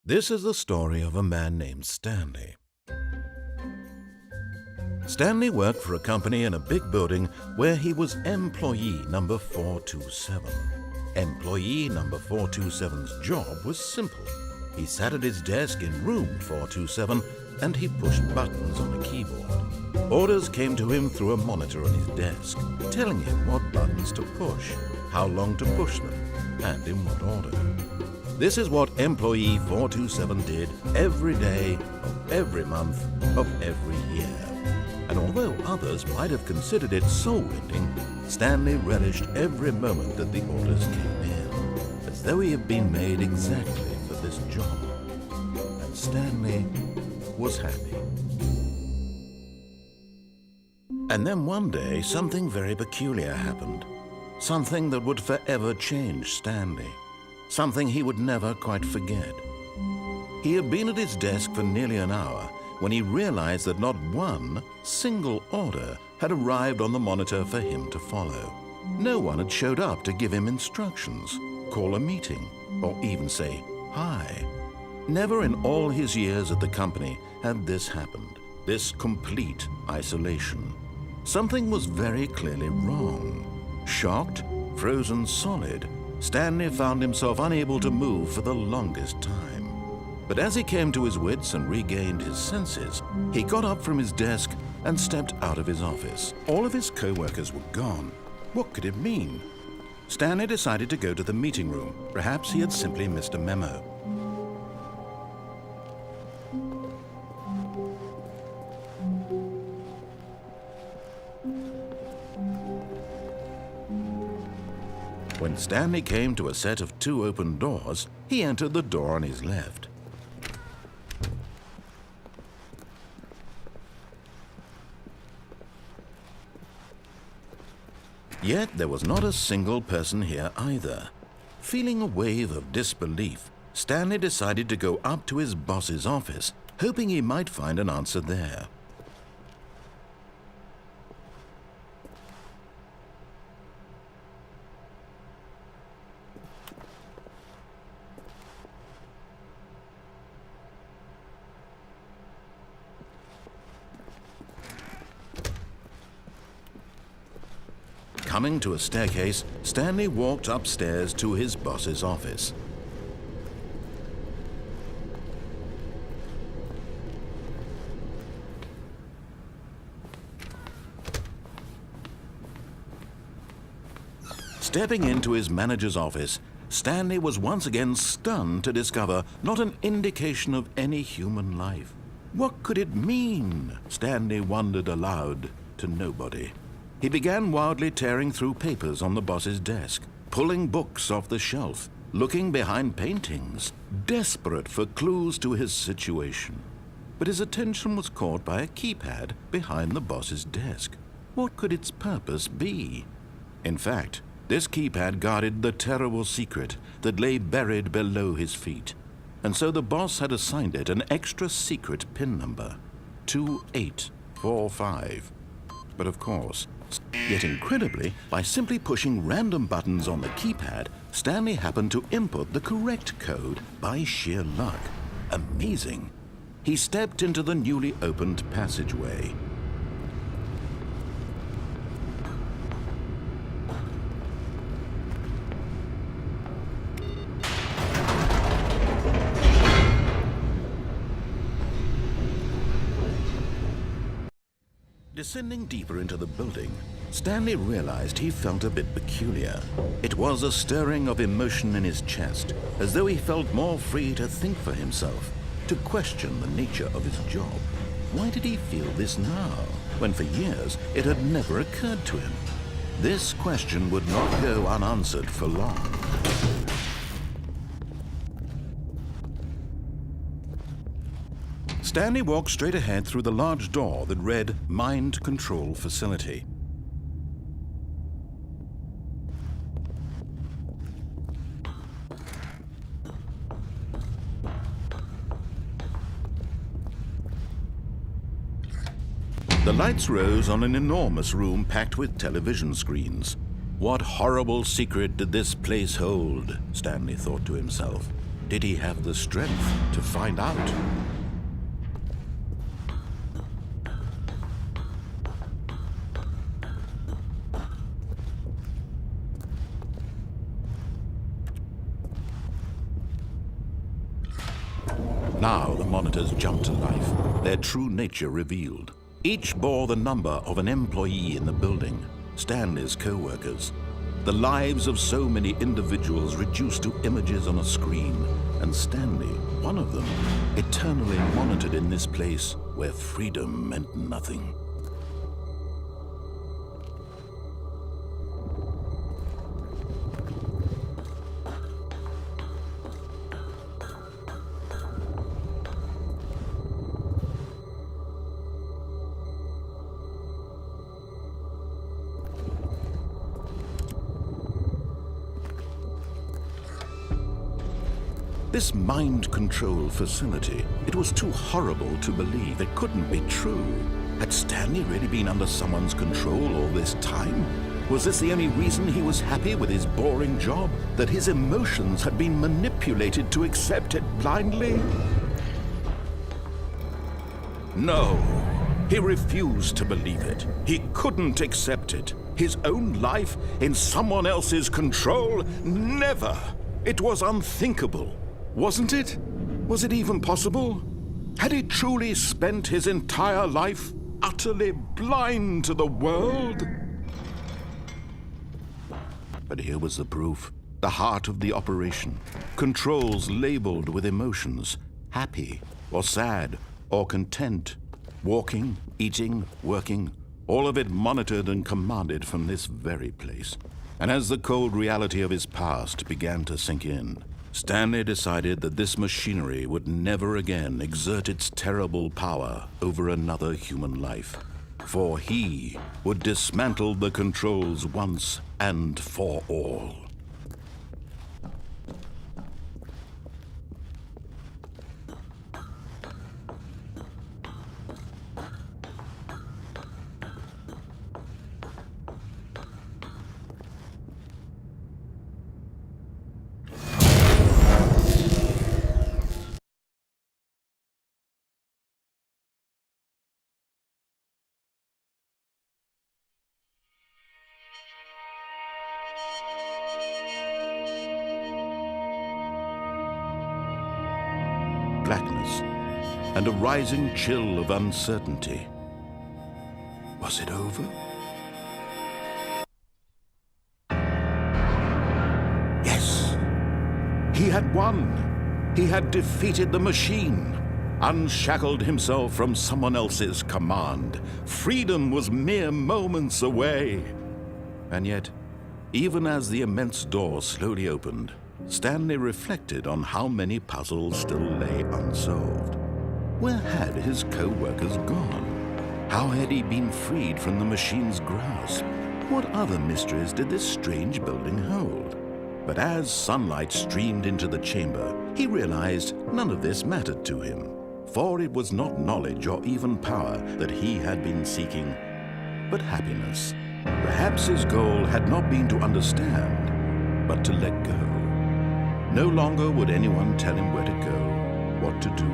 This is the story of a man named Stanley. Stanley worked for a company in a big building where he was employee number 427. Employee number 427's job was simple. He sat at his desk in room 427 and he pushed buttons on a keyboard. Orders came to him through a monitor on his desk, telling him what buttons to push, how long to push them, and in what order. This is what employee 427 did every day of every month of every year. And although others might have considered it soul-rending, Stanley relished every moment that the orders came in, as though he had been made exactly for this job. And Stanley was happy. And then one day, something very peculiar happened. Something that would forever change Stanley. Something he would never quite forget. He had been at his desk for nearly an hour when he realized that not one single order had arrived on the monitor for him to follow. No one had showed up to give him instructions, call a meeting, or even say hi. Never in all his years at the company had this happened, this complete isolation. Something was very clearly wrong. Shocked, frozen solid, Stanley found himself unable to move for the longest time. But as he came to his wits and regained his senses, he got up from his desk and stepped out of his office. All of his co-workers were gone. What could it mean? Stanley decided to go to the meeting room. Perhaps he had simply missed a memo. When Stanley came to a set of 2 open doors, he entered the door on his left. Yet there was not a single person here either. Feeling a wave of disbelief, Stanley decided to go up to his boss's office, hoping he might find an answer there. Coming to a staircase, Stanley walked upstairs to his boss's office. Stepping into his manager's office, Stanley was once again stunned to discover not an indication of any human life. What could it mean? Stanley wondered aloud to nobody. He began wildly tearing through papers on the boss's desk, pulling books off the shelf, looking behind paintings, desperate for clues to his situation. But his attention was caught by a keypad behind the boss's desk. What could its purpose be? In fact, this keypad guarded the terrible secret that lay buried below his feet. And so the boss had assigned it an extra secret PIN number, 2845. But of course, yet incredibly, by simply pushing random buttons on the keypad, Stanley happened to input the correct code by sheer luck. Amazing. He stepped into the newly opened passageway. Descending deeper into the building, Stanley realized he felt a bit peculiar. It was a stirring of emotion in his chest, as though he felt more free to think for himself, to question the nature of his job. Why did he feel this now, when for years it had never occurred to him? This question would not go unanswered for long. Stanley walked straight ahead through the large door that read Mind Control Facility. The lights rose on an enormous room packed with television screens. What horrible secret did this place hold? Stanley thought to himself. did he have the strength to find out? Now the monitors jumped to life, their true nature revealed. Each bore the number of an employee in the building, Stanley's co-workers. The lives of so many individuals reduced to images on a screen, and Stanley, one of them, eternally monitored in this place where freedom meant nothing. This mind control facility, it was too horrible to believe. It couldn't be true. Had Stanley really been under someone's control all this time? Was this the only reason he was happy with his boring job? That his emotions had been manipulated to accept it blindly? No, he refused to believe it. He couldn't accept it. His own life in someone else's control? Never! It was unthinkable. Wasn't it? Was it even possible? Had he truly spent his entire life utterly blind to the world? But here was the proof. The heart of the operation. Controls labeled with emotions. Happy, or sad, or content. Walking, eating, working. All of it monitored and commanded from this very place. And as the cold reality of his past began to sink in, Stanley decided that this machinery would never again exert its terrible power over another human life, for he would dismantle the controls once and for all. Blackness, and a rising chill of uncertainty. Was it over? Yes! He had won! He had defeated the machine, unshackled himself from someone else's command. Freedom was mere moments away. And yet, even as the immense door slowly opened, Stanley reflected on how many puzzles still lay unsolved. Where had his co-workers gone? How had he been freed from the machine's grasp? What other mysteries did this strange building hold? But as sunlight streamed into the chamber, he realized none of this mattered to him, for it was not knowledge or even power that he had been seeking, but happiness. Perhaps his goal had not been to understand, but to let go. No longer would anyone tell him where to go, what to do,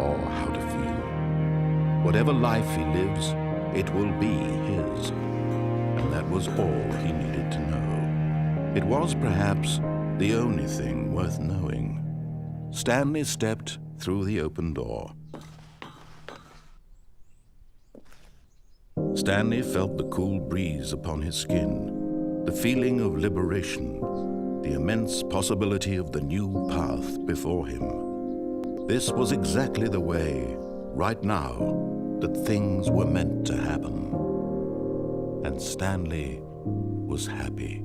or how to feel. Whatever life he lives, it will be his. And that was all he needed to know. It was perhaps the only thing worth knowing. Stanley stepped through the open door. Stanley felt the cool breeze upon his skin, the feeling of liberation, the immense possibility of the new path before him. This was exactly the way, right now, that things were meant to happen. And Stanley was happy.